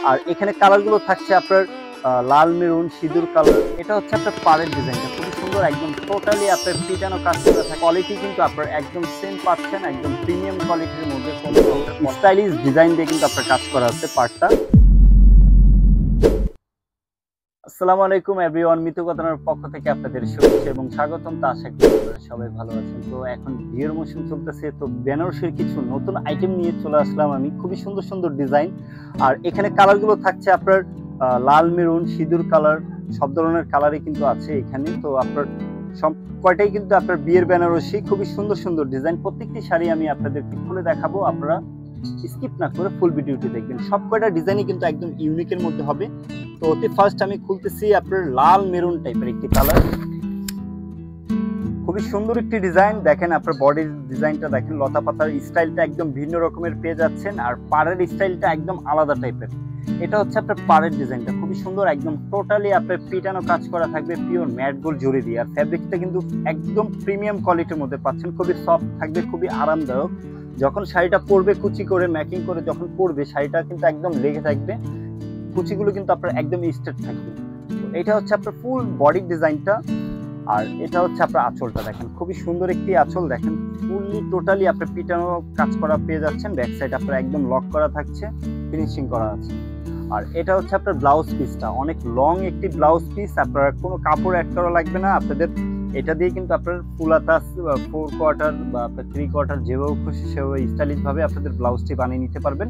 আর এখানে কালারগুলো থাকছে আপনার লাল মেরুন সিঁদুর কালার। এটা হচ্ছে আপনার পাড়ের ডিজাইনটা খুবই সুন্দর, একদম টোটালি আপনার পিটানো কাজ করা থাকে। কোয়ালিটি কিন্তু আপনার একদম সেম পাচ্ছেন, একদম প্রিমিয়াম কোয়ালিটির মধ্যে কোনো স্টাইলিশ ডিজাইন দিয়ে কিন্তু আপনার কাজ করা আছে পার্টটা। আসসালামু আলাইকুম এভরিওয়ান, মিতু কথানার পক্ষ থেকে আপনাদের শুভেচ্ছা এবং স্বাগতম। তো আশা করি আপনারা সবাই ভালো আছেন। তো এখন বিয়ের মৌসুম চলতেছে, তো বেনারসির কিছু নতুন আইটেম নিয়ে চলে আসলাম আমি। খুবই সুন্দর সুন্দর ডিজাইন, আর এখানে কালারগুলো থাকছে আপনার লাল মেরুন সিঁদুর কালার, সব ধরনের কালারই কিন্তু আছে এখানে। তো আপনার সব কয়টাই কিন্তু আপনার বিয়ের বেনারসি, খুবই সুন্দর সুন্দর ডিজাইন। প্রত্যেকটি শাড়ি আমি আপনাদেরকে খুলে দেখাবো, আপনারা স্কিপ না করে ফুল ভিডিওটি দেখবেন। সব কয়টা ডিজাইনই কিন্তু একদম ইউনিকের মধ্যে হবে। তো অতি ফার্স্ট আমি খুলতেছি আপনার লাল মেরুন টাইপের একটি কালার, খুবই সুন্দর একটি ডিজাইন। দেখেন আপনার বডির ডিজাইনটা দেখেন, লতা পাতার স্টাইলটা একদম ভিন্ন রকমের পেয়ে যাচ্ছেন, আর পাড়ের স্টাইলটা একদম আলাদা টাইপের। এটা হচ্ছে আপনার পাড়ের ডিজাইনটা খুবই সুন্দর, একদম টোটালি আপনার পিটানো কাজ করা থাকবে পিওর ম্যাট গোল্ড জরি দিয়ে। আর ফ্যাব্রিকটা কিন্তু একদম প্রিমিয়াম কোয়ালিটির মধ্যে পাচ্ছেন, খুবই সফট থাকবে, খুবই আরামদায়ক। যখন শাড়িটা পরবে কুচি করে ম্যাকিং করে যখন পরবে, শাড়িটা কিন্তু একদম লেগে থাকবে, কুচিগুলো কিন্তু আপনার একদম স্ট্রেট থাকবে। তো এটা হচ্ছে আপনার ফুল বডি ডিজাইনটা। আর এটা হচ্ছে আপনার আঁচলটা দেখেন, খুবই সুন্দর একটি আঁচল দেখেন, ফুললি টোটালি আপনার পিটানো কাজ করা পেয়ে যাচ্ছেন। ব্যাক সাইড আপনার একদম লক করা থাকছে, ফিনিশিং করা আছে। আর এটা হচ্ছে আপনার ব্লাউজ পিসটা, অনেক লং একটি ব্লাউজ পিস, আপনারা কোনো কাপড় অ্যাড করা লাগবে না আপনাদের। এটা দিয়ে কিন্তু আপনার ফুল হাতা, 4 কোয়ার্টার বা আপনার 3 কোয়ার্টার যেভাবে খুশি সেভাবে স্টাইলিশ ভাবে আপনাদের ব্লাউজটি বানিয়ে নিতে পারবেন।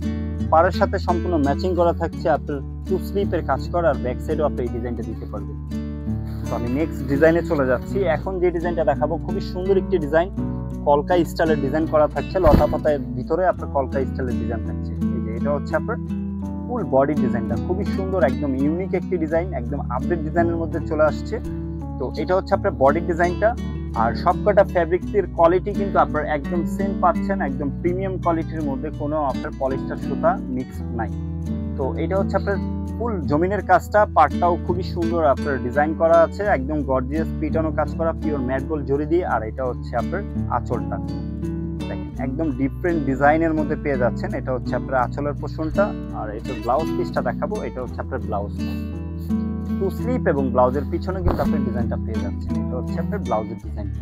পাড়ের সাথে সম্পূর্ণ ম্যাচিং করা থাকছে আপনার টু স্লিপের কাজ করা, আর ব্যাক সাইডেও আপনি এই ডিজাইনটা দিতে পারবেন। তো আমি নেক্সট ডিজাইনে চলে যাচ্ছি। এখন যে ডিজাইনটা দেখাবো খুবই সুন্দর একটি ডিজাইন, কলকা স্টাইলের ডিজাইন করা থাকছে, লতা পাতার ভিতরে আপনার কলকা স্টাইলের ডিজাইন থাকছে। এই যে এটা হচ্ছে আপনার ফুল বডি ডিজাইনটা খুবই সুন্দর, একদম ইউনিক একটি ডিজাইন, একদম আপডেট ডিজাইনের মধ্যে চলে আসছে। তো এটা হচ্ছে আপনার বডি ডিজাইনটা, আর সবকটা ফ্যাব্রিক্সের কোয়ালিটি কিন্তু আপনার একদম সেম পাচ্ছেন, একদম প্রিমিয়াম কোয়ালিটির মধ্যে, কোনো আপনার পলিস্টার সুতা মিক্স নাই। তো এটা হচ্ছে আপনার ফুল জমিনের কাজটা, পার্টটাও খুবই সুন্দর আপনার ডিজাইন করা আছে, একদম গর্জিয়াস পিটানো কাজ করা পিওর ম্যাট গোল্ড জরি দিয়ে। আর এটা হচ্ছে আপনার আঁচলটা দেখেন, একদম ডিফারেন্ট ডিজাইনের মধ্যে পেয়ে যাচ্ছেন। এটা হচ্ছে আপনার আঁচলের পোর্শনটা। আর এটা ব্লাউজ পিসটা দেখাবো, এটা হচ্ছে আপনার ব্লাউজ টু স্লিপ এবং ব্লাউজের পিছনে কিন্তু আপনি ডিজাইনটা পেয়ে যাচ্ছেন। এটা হচ্ছে আপনার ব্লাউজের ডিজাইনটা।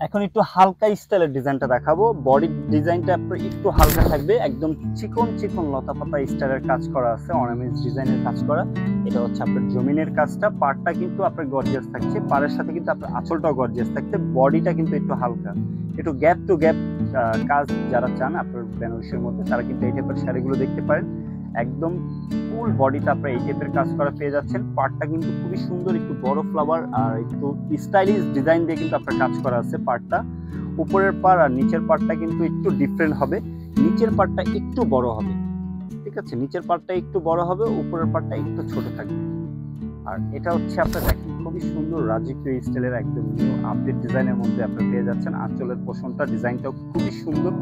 এখন একটু হালকা স্টাইলের ডিজাইনটা দেখাবো। বডি ডিজাইনটা আপনার একটু হালকা থাকবে, একদম চিকন চিকন লতা পাতা স্টাইলের কাজ করা আছে, অর্নামেন্টস ডিজাইনের কাজ করা। এটা হচ্ছে আপনার জমিনের কাজটা, পাড়টা কিন্তু আপনার গর্জিয়াস থাকছে, পাড়ের সাথে কিন্তু আপনার আঁচলটাও গর্জিয়াস থাকছে। বডিটা কিন্তু একটু হালকা, একটু গ্যাপ টু গ্যাপ কাজ যারা চান আপনার বেনারসির মধ্যে, তারা কিন্তু এই টাইপের শাড়িগুলো দেখতে পারেন। একদম ফুল বডিতে আপনার এই টাইপের কাজ করা পেয়ে যাচ্ছেন। পার্টটা কিন্তু খুবই সুন্দর, একটু বড় ফ্লাওয়ার আর একটু স্টাইলিশ ডিজাইন দিয়ে কিন্তু আপনার কাজ করা আছে পার্টটা। উপরের পার্ট আর নিচের পার্টটা কিন্তু একটু ডিফারেন্ট হবে, নিচের পার্টটা একটু বড় হবে, ঠিক আছে, নিচের পার্টটা একটু বড় হবে, উপরের পার্টটা একটু ছোট থাকবে। আর এটা হচ্ছে আপনার দেখেন খুবই সুন্দর রাজকীয় স্টাইলের একদম নিউ আপডেট ডিজাইনের মধ্যে আপনার পেয়ে যাচ্ছেন। আঁচলের পোর্শনটা ডিজাইনটাও খুবই সুন্দর,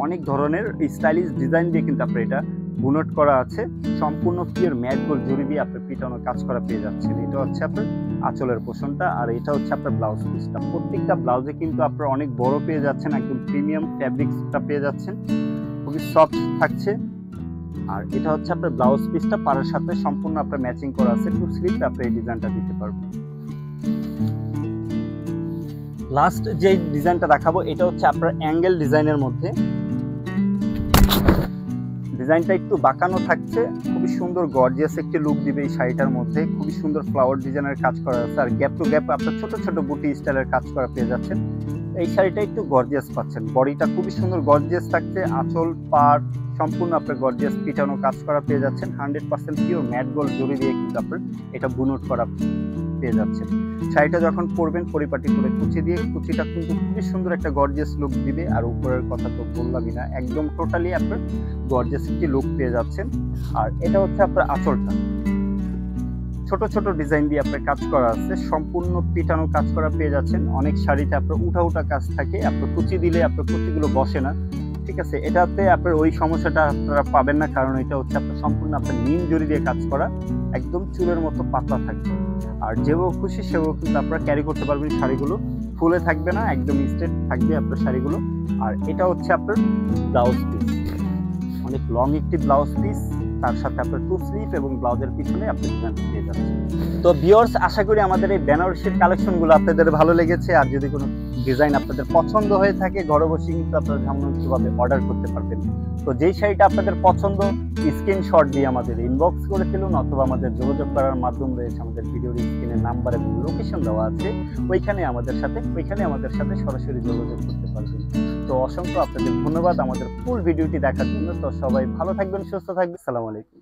অনেক ধরনের স্টাইলিশ ডিজাইন দিয়ে কিন্তু আপনার এটা বুনট করা আছে, সম্পূর্ণ পিওর ম্যাট গোল্ড জরি দিয়ে আপনার পিটানো কাজ করা পেয়ে যাচ্ছেন। এটা হচ্ছে আপনার আঁচলের পোর্শনটা, আর এটা হচ্ছে আপনার ব্লাউজ পিসটা। প্রত্যেকটা ব্লাউজে কিন্তু আপনার অনেক বড় পেয়ে যাচ্ছেন, একদম প্রিমিয়াম ফ্যাব্রিক্সটা পেয়ে যাচ্ছেন, খুবই সফট থাকছে। আর এটা হচ্ছে আপনার ব্লাউজ পিসটা, পাড়ের সাথে সম্পূর্ণ আপনার ম্যাচিং করা আছে, টু স্লিপ আপনি এই ডিজাইনটা দিতে পারবেন। লাস্ট যে ডিজাইনটা দেখাবো এটা হচ্ছে আপনার অ্যাঙ্গেল ডিজাইনের মধ্যে, ডিজাইনটা একটু বাঁকানো থাকছে, খুবই সুন্দর গর্জিয়াস একটি লুক দিবে এই শাড়িটার মধ্যে। খুবই সুন্দর ফ্লাওয়ার ডিজাইনের কাজ করা আছে, আর গ্যাপ টু গ্যাপ আপনার ছোট ছোট বুটি স্টাইলের কাজ করা পেয়ে যাচ্ছেন। এই শাড়িটা একটু গর্জিয়াস পাচ্ছেন, বডিটা খুবই সুন্দর গর্জিয়াস থাকছে, আঁচল পাড় সম্পূর্ণ আপনার গর্জিয়াস পিটানো কাজ করা পেয়ে যাচ্ছেন। 100% পিওর ম্যাট গোল্ড জরি দিয়ে কিন্তু আপনার এটা বুনট করা পেয়ে যাচ্ছেন। শাড়িটা যখন পরবেন পরিপাটি করে কুচি দিয়ে, কুচিটা কিন্তু খুবই সুন্দর একটা গর্জিয়াস লুক দিবে। আর উপরের কথা তো বললামই না, একদম টোটালি আপনার গর্জিয়াস একটি লুক পেয়ে যাচ্ছেন। আর এটা হচ্ছে আপনার আঁচলটা, ছোট ছোট ডিজাইন দিয়ে আপনার কাজ করা আছে, সম্পূর্ণ পিটানো কাজ করা পেয়ে যাচ্ছেন। অনেক শাড়িতে আপনার উঠা উঠা কাজ থাকে, আপনার কুচি দিলে আপনার কুচিগুলো বসে না, ঠিক আছে, এটাতে আপনার ওই সমস্যাটা আপনারা পাবেন না, কারণ এটা হচ্ছে আপনার সম্পূর্ণ আপনার নিম জরি দিয়ে কাজ করা, একদম চুলের মতো পাতলা থাকবে। আর যেভাবে খুশি সেভাবে কিন্তু আপনারা ক্যারি করতে পারবেন, শাড়িগুলো ফুলে থাকবে না, একদম স্ট্রেট থাকবে আপনার শাড়িগুলো। আর এটা হচ্ছে আপনার ব্লাউজ পিস, লং একটি ব্লাউজ পিস, তার সাথে আপনার টু স্লিভ এবং ব্লাউজের পিছনে আপনি ডিজাইন পেয়ে যাচ্ছেন। তো ভিউয়ার্স, আশা করি আমাদের এই বেনারসির কালেকশনগুলো আপনাদের ভালো লেগেছে। আর যদি কোনো ডিজাইন আপনাদের পছন্দ হয়ে থাকে, ঘরে বসে কিন্তু আপনারা ঝামেলামুক্তভাবে অর্ডার করতে পারবেন। তো যেই শাড়িটা আপনাদের পছন্দ, স্ক্রিনশট দিয়ে আমাদের ইনবক্স করে ফেলুন, অথবা আমাদের যোগাযোগ করার মাধ্যম রয়েছে, আমাদের ভিডিওর স্ক্রিনের নাম্বার এবং লোকেশন দেওয়া আছে, ওইখানে আমাদের সাথে সরাসরি যোগাযোগ করতে পারবেন। তো অসংখ্য আপনাদের ধন্যবাদ আমাদের ফুল ভিডিওটি দেখার জন্য। তো সবাই ভালো থাকবেন, সুস্থ থাকবেন। আসসালামু আলাইকুম।